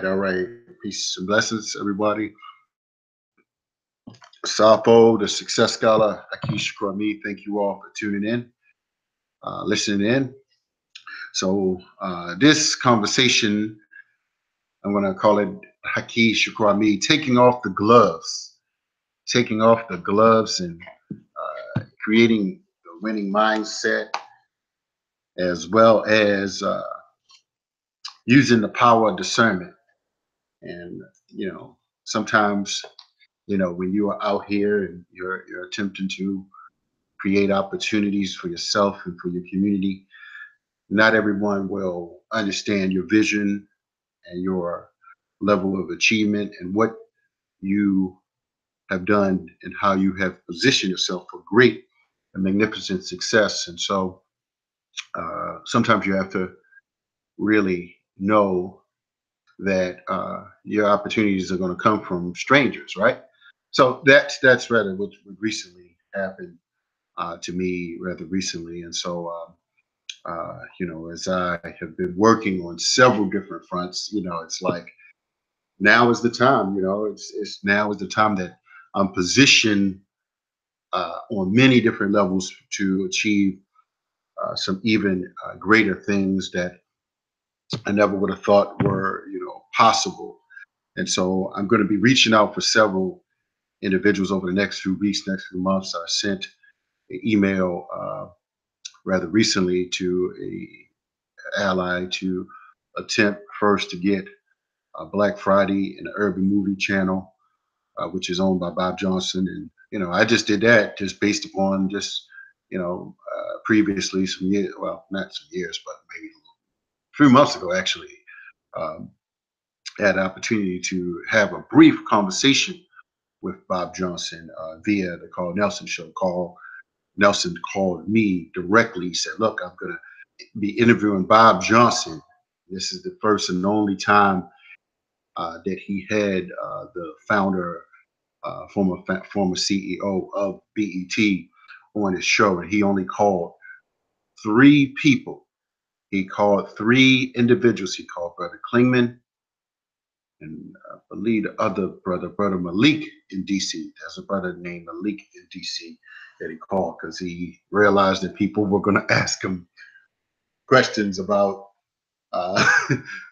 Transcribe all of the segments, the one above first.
All right. Peace and blessings, everybody. Sapo, the success scholar, Akish Kwame. Thank you all for tuning in, listening in. So this conversation, I'm going to call it Haki Shukrami, taking off the gloves and creating the winning mindset, as well as using the power of discernment. And, you know, sometimes, when you are out here and you're attempting to create opportunities for yourself and for your community. Not everyone will understand your vision and your level of achievement and what you have done and how you have positioned yourself for great and magnificent success. And so sometimes you have to really know that your opportunities are going to come from strangers, right? So that's rather what recently happened to me rather recently. And so as I have been working on several different fronts, it's like now is the time. It's now is the time that I'm positioned on many different levels to achieve some even greater things that I never would have thought were, possible. And so I'm going to be reaching out for several individuals over the next few weeks, next few months. I sent an email rather recently to a ally to attempt first to get Black Friday in the Urban Movie Channel, which is owned by Bob Johnson. And, I just did that just based upon just, previously some years, well, not some years, but maybe a few months ago, actually, um, had an opportunity to have a brief conversation with Bob Johnson via the Carl Nelson show. Nelson called me directly. He said, "Look, I'm going to be interviewing Bob Johnson. This is the first and only time that he had the founder, former CEO of BET on his show, and he only called three people. He called three individuals. He called Brother Klingman and I believe the other brother Malik in DC. There's a brother named Malik in DC that he called because he realized that people were going to ask him questions about uh,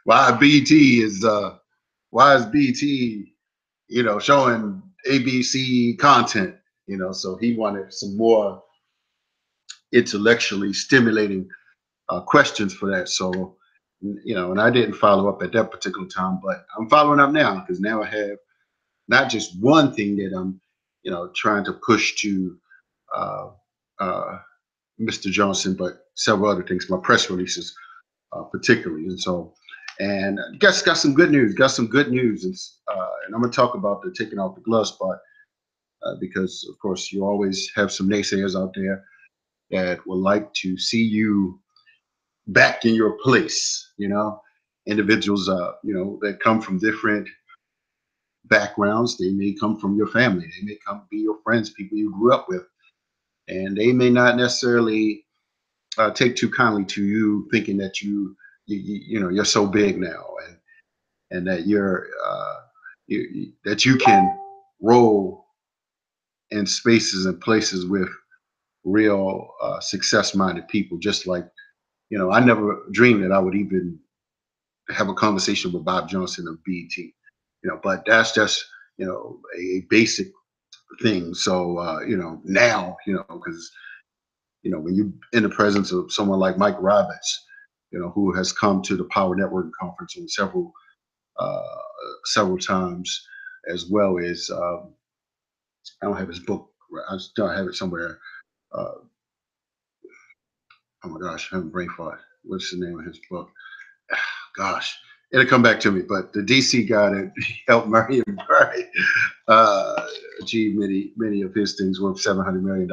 why BT is why is BT showing ABC content, so he wanted some more intellectually stimulating questions for that. So, and I didn't follow up at that particular time, but I'm following up now because now I have not just one thing that I'm, trying to push to uh, uh, Mr. Johnson, but several other things, my press releases particularly. And so, and guess got some good news, and I'm going to talk about the taking off the gloves part because, of course, you always have some naysayers out there that would like to see you back in your place. Individuals, that come from different backgrounds. They may come from your family. They may come be your friends, people you grew up with, and they may not necessarily take too kindly to you thinking that you're so big now, and that that you can roll in spaces and places with real success-minded people. Just like I never dreamed that I would even have a conversation with Bob Johnson of BET. But that's just a basic thing. So now because when you in the presence of someone like Mike Roberts, who has come to the Power Network conference on uh, several times, as well as I don't have his book. I still have it somewhere. Uh, oh my gosh, I'm brain fart. What's the name of his book? Gosh, it'll come back to me. But the DC guy that helped Marion Barry achieve many of his things worth $700 million.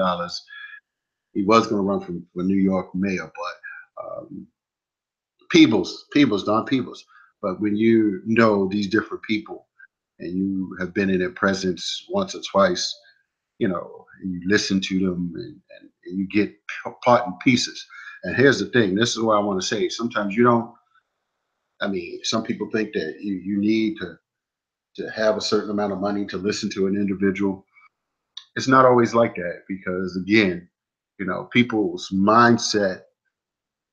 He was going to run for New York mayor, but Don Peebles. But when you know these different people and you have been in their presence once or twice, and you listen to them and you get part and pieces. And here's the thing, this is what I want to say. Sometimes you don't I mean, some people think that you need to have a certain amount of money to listen to an individual. It's not always like that because, again, people's mindset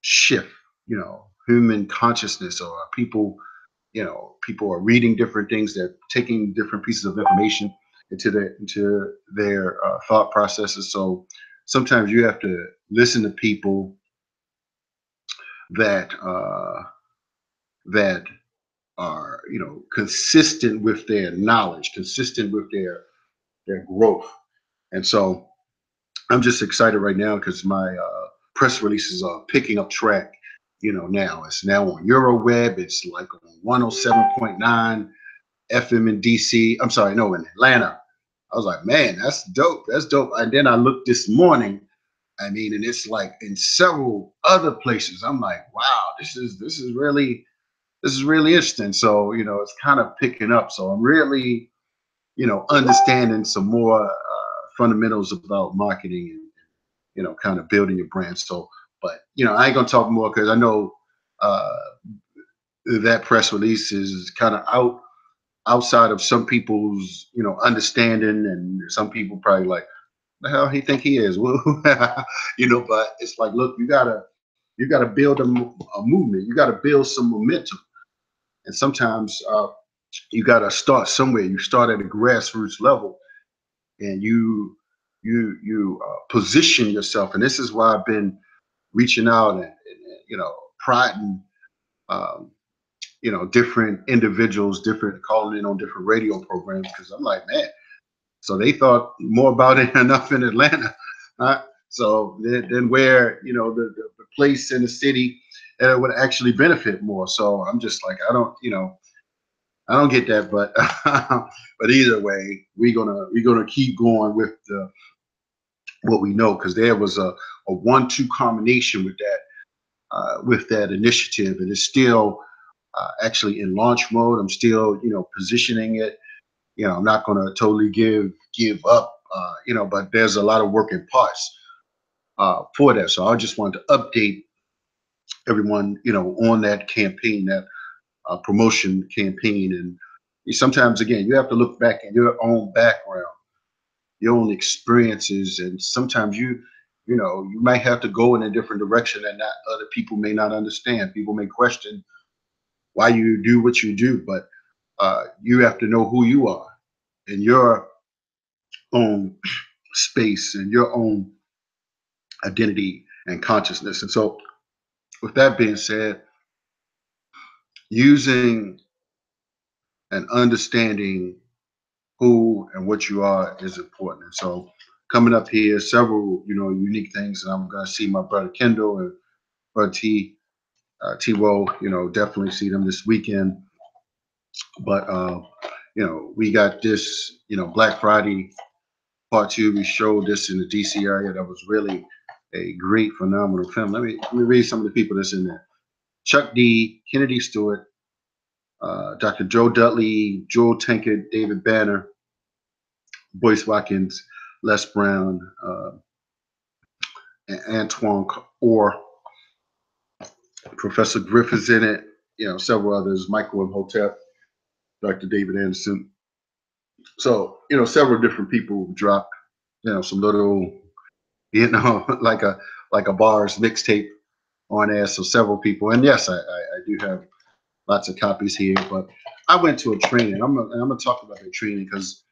shift. Human consciousness, or people are reading different things. They're taking different pieces of information into their thought processes. So sometimes you have to listen to people that that are consistent with their knowledge, consistent with their growth. And so I'm just excited right now because my press releases are picking up track. Now it's now on Euroweb. It's like on 107.9 FM in DC. I'm sorry, no, in Atlanta. I was like, man, that's dope. That's dope. And then I looked this morning. I mean, and it's like in several other places. I'm like, wow, this is really interesting. So it's kind of picking up. So I'm really understanding some more fundamentals about marketing and kind of building your brand. So, but I ain't gonna talk more because I know uh, that press release is kind of outside of some people's understanding, and some people probably like the hell he think he is. Well, but it's like, look, you gotta build a movement. You gotta build some momentum, and sometimes you gotta start somewhere. You start at a grassroots level, and you position yourself. And this is why I've been reaching out and prodding um, different individuals, different calling in on different radio programs because I'm like, man, so they thought more about it enough in Atlanta. So then where the place in the city that would actually benefit more. So I'm just like, I don't get that, but but either way, we're gonna keep going with what we know because there was a 1-2 combination with that initiative, and it's still actually in launch mode. I'm still positioning it. I'm not going to totally give up, but there's a lot of working parts for that. So I just wanted to update everyone, on that campaign, that promotion campaign. And sometimes, again, you have to look back at your own background, your own experiences, and sometimes you might have to go in a different direction that not other people may not understand. People may question why you do what you do, but you have to know who you are in your own space and your own identity and consciousness. And so, with that being said, using and understanding who and what you are is important. And so, coming up here, several unique things, and I'm going to see my brother Kendall and brother T-Wo, definitely see them this weekend. But we got this, Black Friday Part Two. We showed this in the DC area. That was really a great, phenomenal film. Let me read some of the people that's in there. Chuck D, Kennedy Stewart, Dr. Joe Dudley, Joel Tankard, David Banner, Boyce Watkins, Les Brown, and Antoine Orr. Professor Griffiths in it. Several others. Michael Imhotep, Dr. David Anderson. So several different people dropped some little like a bars mixtape on there. So several people, and yes, I do have lots of copies here. But I went to a training. I'm gonna talk about the training because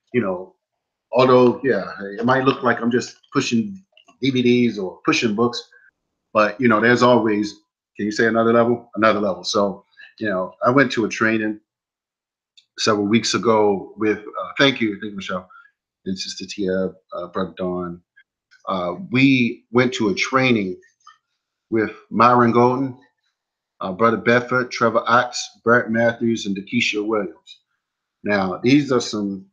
although yeah, it might look like I'm just pushing DVDs or pushing books, but there's always, can you say another level? Another level. So I went to a training several weeks ago with thank you, Michelle and Sister Tia, Brother Don. We went to a training with Myron Golden, Brother Bedford, Trevor Ox, Brett Matthews, and Dakisha Williams. Now, these are some,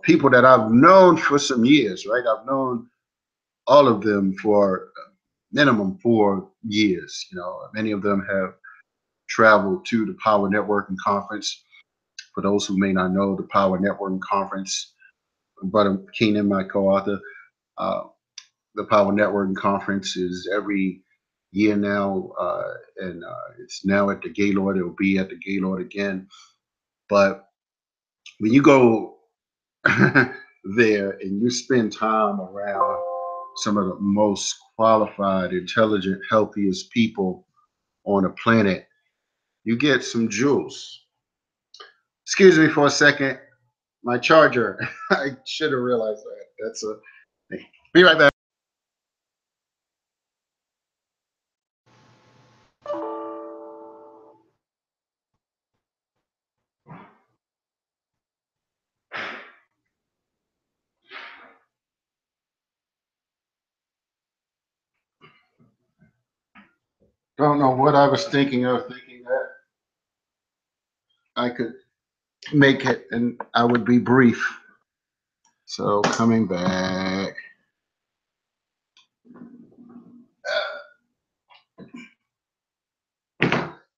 people that I've known for some years, right? I've known all of them for minimum 4 years. Many of them have traveled to the Power Networking Conference. For those who may not know, the Power Networking Conference, Brother Keenan, my co-author, uh, the Power Networking Conference is every year now, and it's now at the Gaylord. It'll be at the Gaylord again. But when you go there and you spend time around some of the most qualified, intelligent, healthiest people on the planet, you get some jewels. Excuse me for a second. My charger. I should have realized that. That's a. Be right back. Don't know what I was thinking of, thinking that I could make it and I would be brief. So coming back.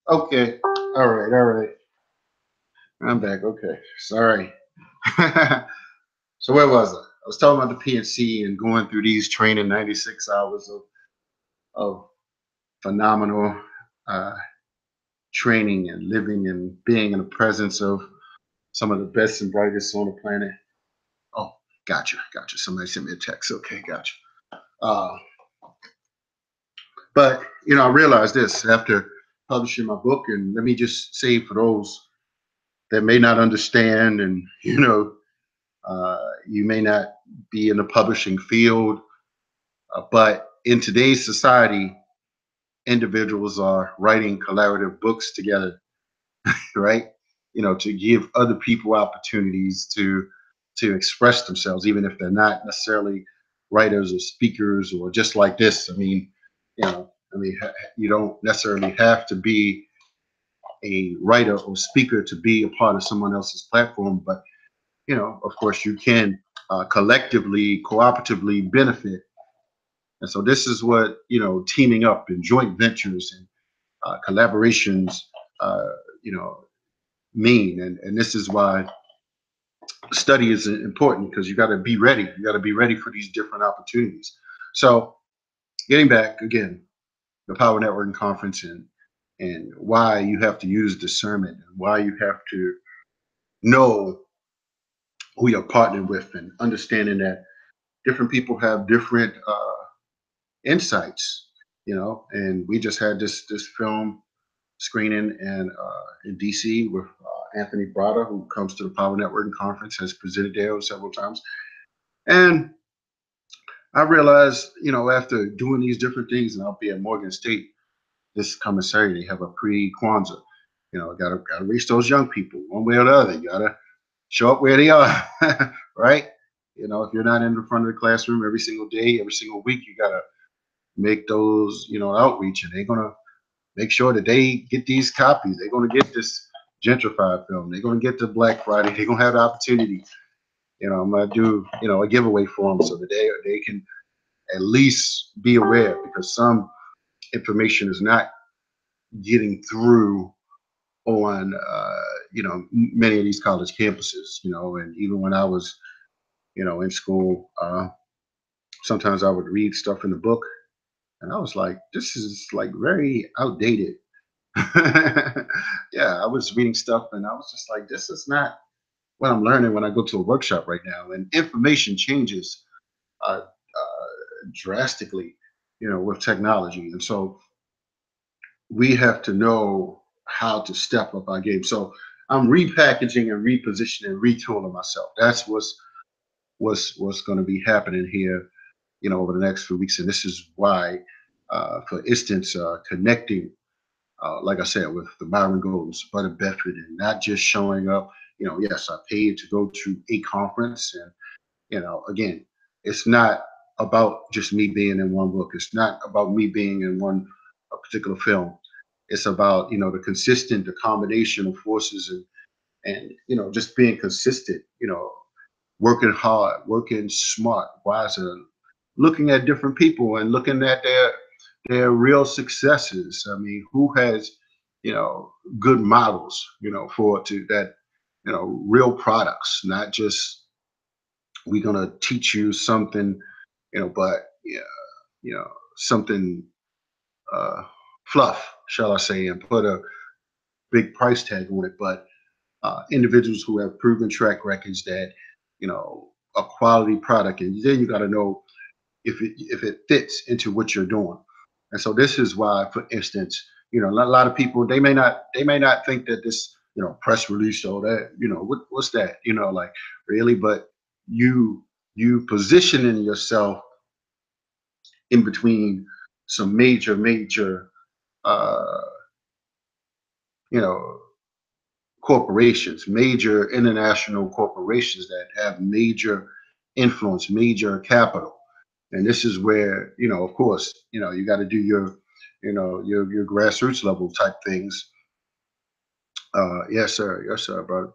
Okay. All right. All right. I'm back. Okay. Sorry. So where was I? I was talking about the PNC and going through these training 96 hours of phenomenal uh, training and living and being in the presence of some of the best and brightest on the planet. Oh, gotcha. Gotcha. Somebody sent me a text. Okay. Gotcha. Uh, but, I realized this after publishing my book, and let me just say for those that may not understand, and, you may not be in the publishing field, but in today's society, individuals are writing collaborative books together, right? To give other people opportunities to express themselves, even if they're not necessarily writers or speakers or just like this. You don't necessarily have to be a writer or speaker to be a part of someone else's platform, but of course, you can collectively, cooperatively benefit. And so this is what teaming up and joint ventures and collaborations, uh, you know, mean. And this is why study is important, because you got to be ready. You got to be ready for these different opportunities. So getting back again, the Power Networking Conference, and why you have to use discernment, and why you have to know who you're partnered with, and understanding that different people have different insights. And we just had this film screening in DC with Anthony Brada, who comes to the Power Networking Conference, has presented there several times. And I realized, after doing these different things, and I'll be at Morgan State this coming Saturday, have a pre-Kwanzaa. Gotta reach those young people one way or the other. You gotta show up where they are, right? If you're not in the front of the classroom every single day, every single week, you gotta make those, outreach, and they're gonna make sure that they get these copies. They're gonna get this gentrified film. They're gonna get the Black Friday. They're gonna have the opportunity. I'm gonna do, a giveaway for them so that they can at least be aware, because some information is not getting through on many of these college campuses. And even when I was in school, sometimes I would read stuff in the book, and I was like, this is like very outdated. Yeah, I was reading stuff and I was just like, this is not what I'm learning when I go to a workshop right now. And information changes drastically, with technology. And so we have to know how to step up our game. So I'm repackaging and repositioning and retooling myself. That's what's going to be happening here, over the next few weeks. And this is why, for instance, connecting, like I said, with the Byron Golds, Butter Bedford, and not just showing up. Yes, I paid to go to a conference, and again, it's not about just me being in one book. It's not about me being in one particular film. It's about the consistent, the combination of forces, and just being consistent. Working hard, working smart, wiser, looking at different people and looking at their real successes. I mean, who has good models for to that real products, not just we're gonna teach you something, but yeah, something uh, fluff, shall I say, and put a big price tag on it. But individuals who have proven track records that, a quality product, and then you got to know if it fits into what you're doing. And so this is why, for instance, a lot of people, they may not think that this, press release or that, what's that, like, really. But you you positioning yourself in between some major uh you know corporations, major international corporations that have major influence, major capital. And this is where, of course, you got to do your grassroots level type things. Yes, sir. Yes, sir, brother.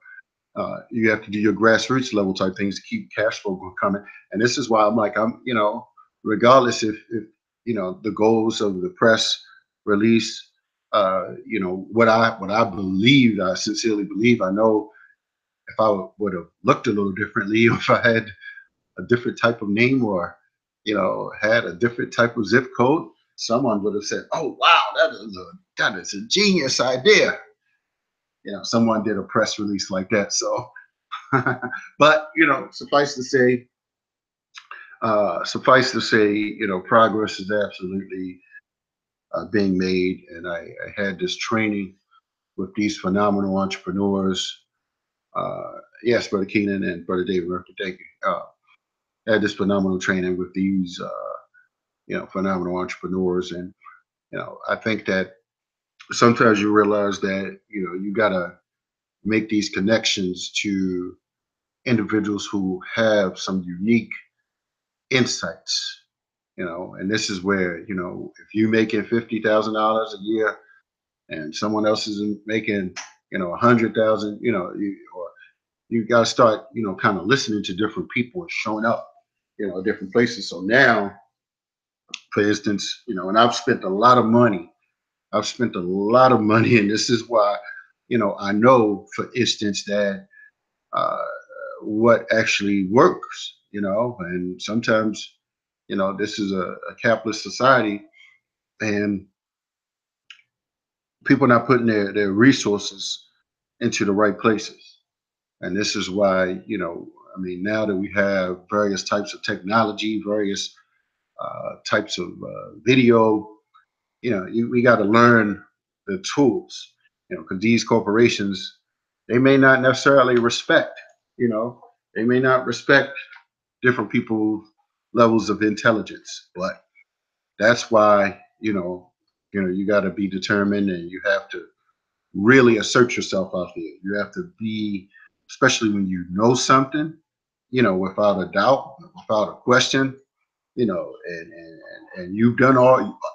You have to do your grassroots level type things to keep cash flow coming. And this is why I'm like, regardless if the goals of the press release, what I believe, I sincerely believe, I know if I would have looked a little differently, if I had a different type of name, or had a different type of zip code, someone would have said, "Oh wow, that is a genius idea." Someone did a press release like that. So, but suffice to say, progress is absolutely being made, and I had this training with these phenomenal entrepreneurs. Yes, Brother Keenan and Brother David Murphy, thank you. Had this phenomenal training with these phenomenal entrepreneurs. And I think that sometimes you realize that you gotta make these connections to individuals who have some unique insights. And this is where, if you making $50,000 a year and someone else is making 100,000, or you got to start, kind of listening to different people and showing up, different places. So now, for instance, and I've spent a lot of money, and this is why, I know, for instance, that uh, what actually works, and sometimes, this is a capitalist society, and people not putting their resources into the right places. And this is why, I mean, now that we have various types of technology, various types of video, we got to learn the tools, because these corporations, they may not necessarily respect, you know, they may not respect different people's levels of intelligence. But that's why, you got to be determined, and you have to really assert yourself out there. You have to be, especially when you know something, without a doubt, without a question, and you've done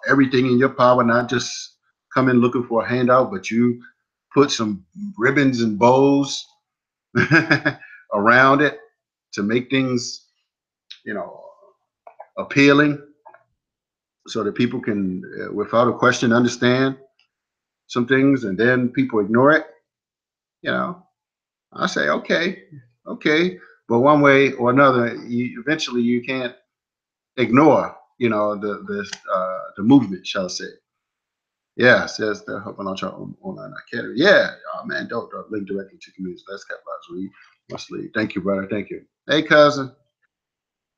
everything in your power, not just come in looking for a handout, but you put some ribbons and bows around it to make things, you know, appealing, so that people can, without a question, understand some things, and then people ignore it. You know, I say, okay, okay, but one way or another, eventually you can't ignore, the movement, shall I say. Yeah, says the Helping on Chart Online Academy. Yeah, oh man, don't link directly to communities. Let's capitalize. We must lead. Thank you, brother. Thank you. Hey, cousin.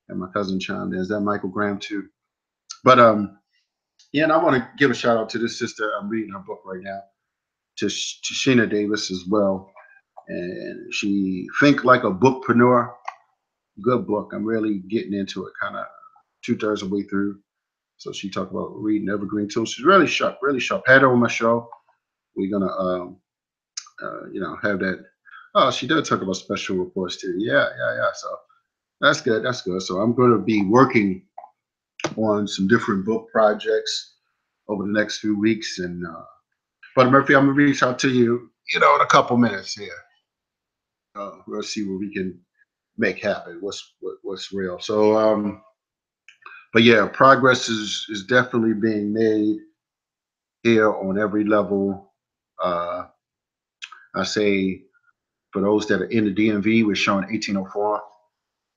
And my cousin chimed in. Is that Michael Graham too? But yeah, and I want to give a shout out to this sister. I'm reading her book right now, to Sheena Davis as well. And she Think Like a Bookpreneur. Good book. I'm really getting into it, kind of two-thirds of the way through. So she talked about reading evergreen tools. She's really sharp, really sharp. Had her on my show. We're gonna have that. Oh, she does talk about special reports too. Yeah, yeah, yeah. So that's good. That's good. So I'm going to be working on some different book projects over the next few weeks. And but Murphy, I'm gonna reach out to you, in a couple minutes here. We'll see what we can make happen. What's real. So, but yeah, progress is definitely being made here on every level. Uh, I say, for those that are in the DMV, we're showing 1804.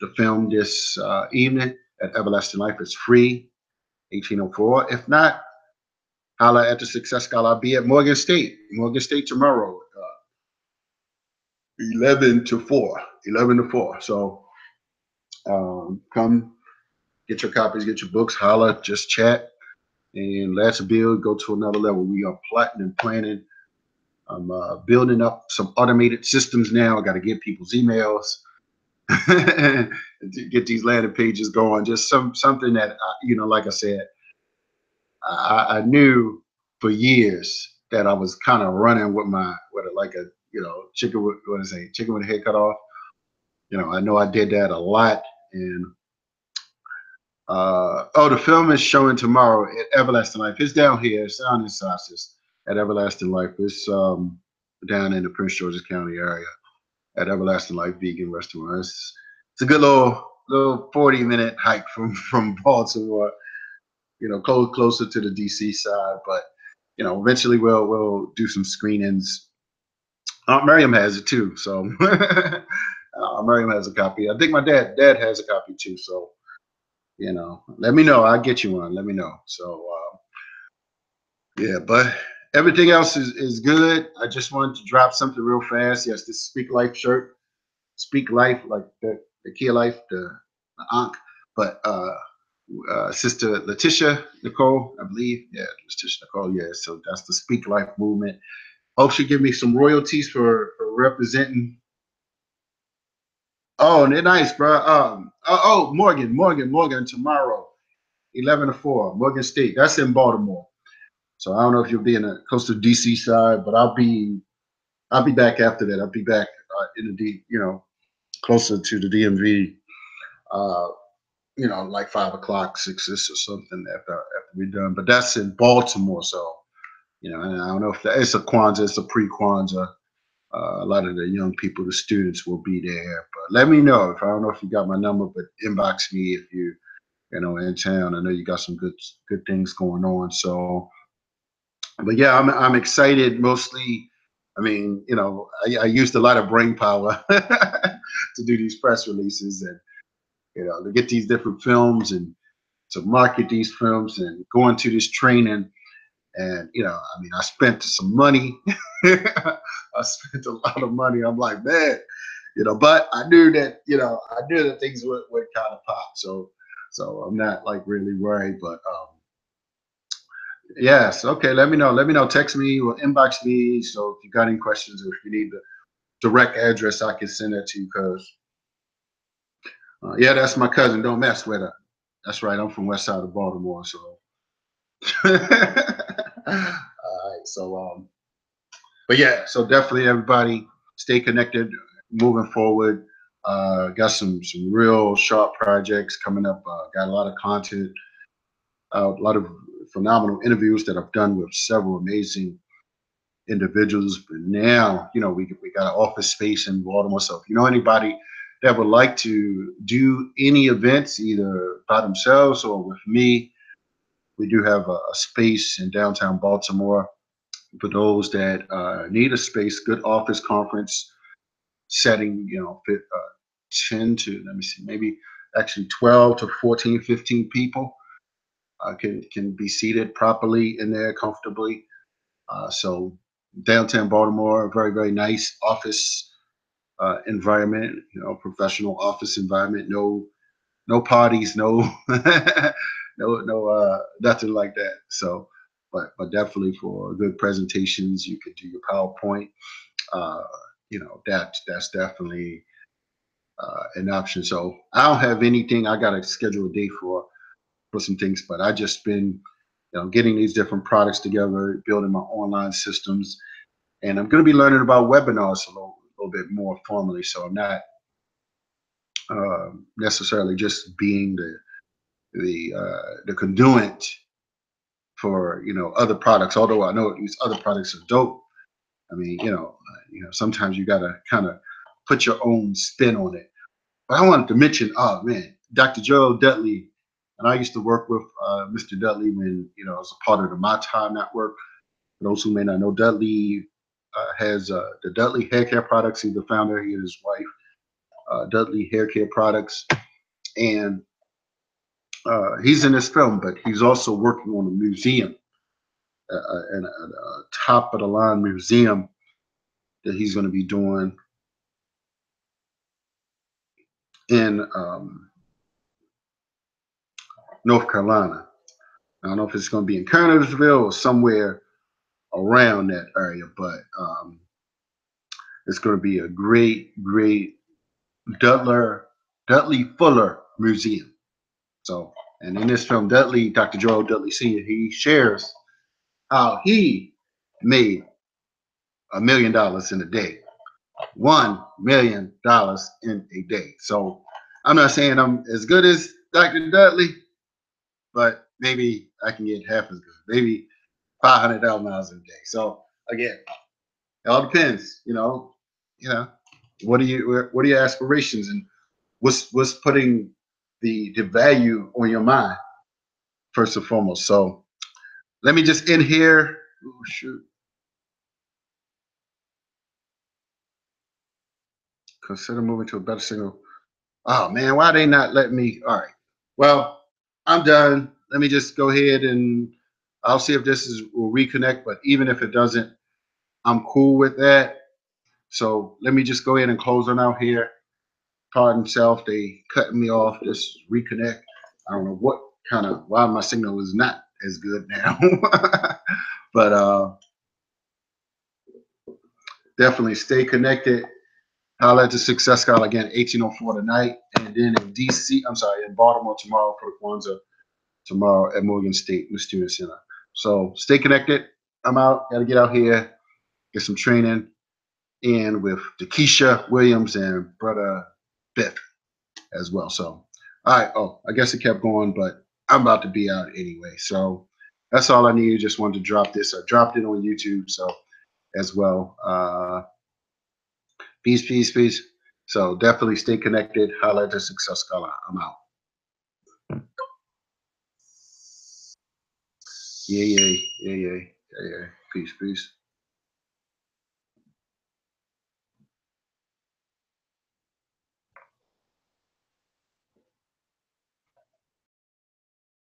The film this evening at Everlasting Life is free, 1804. If not, Holla at the Success Scholar. I'll be at Morgan State tomorrow, 11 to 4, 11 to 4. So come get your copies, get your books, holla, just chat, and let's build, go to another level. We are plotting and planning. I'm building up some automated systems now. I got to get people's emails, to get these landing pages going. Just something that like I said, I knew for years that I was kind of running with like a chicken with what is it, chicken with a head cut off. I know I did that a lot, and the film is showing tomorrow at Everlasting Life. It's down here. It's down in Sauces at Everlasting Life. It's down in the Prince George's County area at Everlasting Life Vegan Restaurant. It's a good little 40-minute hike from Baltimore. Closer to the DC side, but eventually we'll do some screenings. Aunt Miriam has it too, so Miriam has a copy. I think my dad has a copy too. So let me know. I'll get you one. Let me know. So yeah, but everything else is good. I just wanted to drop something real fast. Yes, this Speak Life shirt. Speak Life, like the Kia Life, the Ankh, but Sister Letitia Nicole, I believe. Yeah, Letitia Nicole. Yeah, so that's the Speak Life movement. Hope she give me some royalties for representing. Oh, they're nice, bro. Morgan tomorrow, 11 to 4, Morgan State. That's in Baltimore. So I don't know if you'll be in the coastal DC side, but I'll be back after that. I'll be back in the closer to the DMV. Uh, like 5 o'clock, 6 or something after we're done. But that's in Baltimore, so and I don't know if it's a Kwanzaa, it's a pre-Kwanzaa. A lot of the young people, the students, will be there. But let me know if I don't know if you got my number, but inbox me if you in town. I know you got some good things going on. So, but yeah, I'm excited. Mostly, I mean, I used a lot of brain power to do these press releases and to get these different films and to market these films and go into this training. And I mean, I spent some money. I spent a lot of money. I'm like, man, but I knew that things would kind of pop. So I'm not like really worried. But yes, okay. Let me know. Let me know. Text me or inbox me. So if you got any questions or if you need the direct address, I can send that to you. Cause yeah, that's my cousin. Don't mess with her. That's right. I'm from West Side of Baltimore. So. All right. So but yeah, so definitely everybody stay connected, moving forward. Got some real sharp projects coming up. Got a lot of content, a lot of phenomenal interviews that I've done with several amazing individuals. But now, we got an office space in Baltimore. So if you know anybody that would like to do any events, either by themselves or with me, we do have a space in downtown Baltimore for those that need a space, good office conference setting, fit 10 to, let me see, maybe actually 12 to 14, 15 people can be seated properly in there comfortably. So downtown Baltimore, very, very nice office environment, professional office environment, no parties, no, no, nothing like that. So, but definitely for good presentations, you could do your PowerPoint. Uh, that's definitely an option. So I don't have anything. I got to schedule a day for some things, but I just been getting these different products together, building my online systems, and I'm going to be learning about webinars a little bit more formally. So I'm not necessarily just being the conduit for other products. Although I know these other products are dope. I mean, sometimes you got to kind of put your own spin on it. But I wanted to mention, oh man, Dr. Joe Dudley, and I used to work with Mr. Dudley when I was a part of the My Time Network. For those who may not know, Dudley has the Dudley Hair Care Products. He's the founder. He and his wife, Dudley Hair Care Products, and he's in this film, but he's also working on a museum and a top of the line museum that he's going to be doing in North Carolina. I don't know if it's going to be in Kernersville or somewhere around that area, but it's going to be a great Dudley Fuller Museum. So, and in this film, Dudley, Dr. Joel Dudley Sr., he shares how he made $1 million in a day. $1 million in a day. So I'm not saying I'm as good as Dr. Dudley, but maybe I can get half as good. Maybe $500,000 a day. So again, it all depends. What are your aspirations, and what's putting the value on your mind first and foremost. So let me just end here. Oh, shoot. Consider moving to a better signal. Oh man, why they not letting me? All right. Well, I'm done. Let me just go ahead and I'll see if will reconnect. But even if it doesn't, I'm cool with that. So let me just go ahead and close on out here. Pardon self, they cutting me off. Just reconnect. I don't know why my signal is not as good now. But definitely stay connected. Holla at the Success Call again, 1804 tonight. And then in DC, I'm sorry, in Baltimore tomorrow for Kwanzaa, tomorrow at Morgan State Student Center. So stay connected. I'm out. Got to get out here, get some training in with Dakisha Williams and brother Biff as well. So, all right. Oh, I guess it kept going, but I'm about to be out anyway. So that's all I needed. Just wanted to drop this. I dropped it on YouTube. So as well. Peace. So definitely stay connected. Holla at the Success Scholar. I'm out. Yeah. Peace.